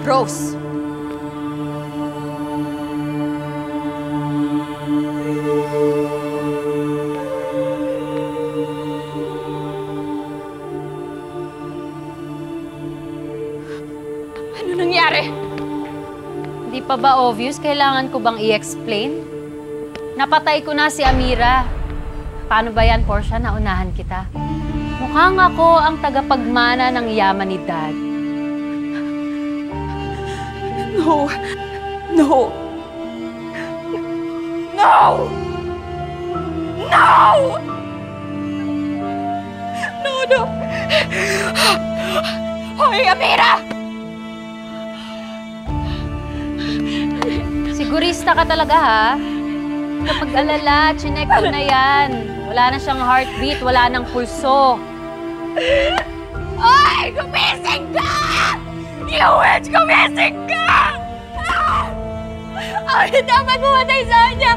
Rose! Ano nangyari? Hindi pa ba obvious? Kailangan ko bang i-explain? Napatay ko na si Amira. Paano ba yan, Portia? Naunahan kita. Mukhang ako ang tagapagmana ng yaman ni Dad. No! No! No! No! No, no! Hoy, Amira! Sigurista ka talaga, ha? Kapag alala, chinek ko na yan. Wala na siyang heartbeat, wala nang pulso. Ay! Gumising ka! You witch! Gumising ka! Ay, dapat pumatay sa kanya!